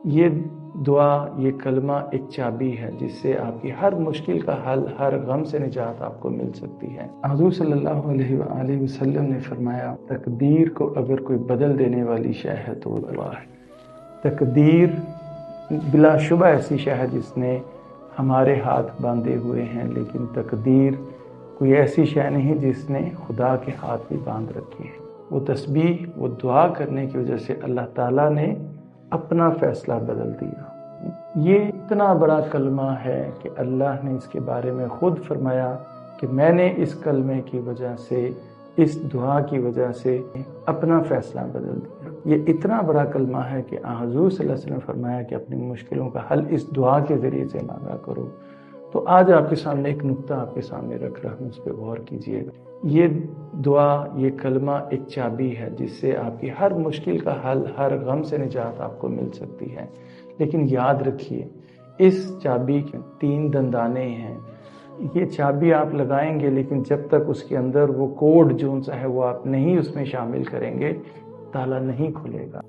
یہ دعا، یہ کلمہ ایک چابی ہے جس سے آپ کی ہر مشکل کا حل، ہر غم سے نجات آپ کو مل سکتی ہے۔ حضور صلی اللہ علیہ وآلہ وسلم نے فرمایا، تقدیر کو اگر کوئی بدل دینے والی شے ہے تو وہ دعا ہے۔ تقدیر بلا شبہ ایسی شے ہے جس نے ہمارے ہاتھ باندھے ہوئے ہیں، لیکن تقدیر کوئی ایسی شے نہیں جس نے خدا کے ہاتھ بھی باندھ رکھے ہیں۔ وہ تسبیح، وہ دعا کرنے کی وجہ سے اللہ تعالیٰ نے اپنا فیصلہ بدل دیا۔ یہ اتنا بڑا کلمہ ہے کہ اللہ نے اس کے بارے میں خود فرمایا کہ میں نے اس کلمے کی وجہ سے، اس دعا کی وجہ سے اپنا فیصلہ بدل دیا۔ یہ اتنا بڑا کلمہ ہے کہ حضور صلی اللہ علیہ وسلم نے فرمایا کہ اپنی مشکلوں کا حل اس دعا کے ذریعے سے مانگا کرو۔ تو آج آپ کے سامنے ایک نقطہ آپ کے سامنے رکھ رہا ہوں، اس پہ غور کیجئے گا۔ یہ دعا، یہ کلمہ ایک چابی ہے جس سے آپ کی ہر مشکل کا حل، ہر غم سے نجات آپ کو مل سکتی ہے۔ لیکن یاد رکھیے، اس چابی کے 3 دندانے ہیں۔ یہ چابی آپ لگائیں گے، لیکن جب تک اس کے اندر وہ کوڈ جو سا ہے وہ آپ نہیں اس میں شامل کریں گے، تالا نہیں کھلے گا۔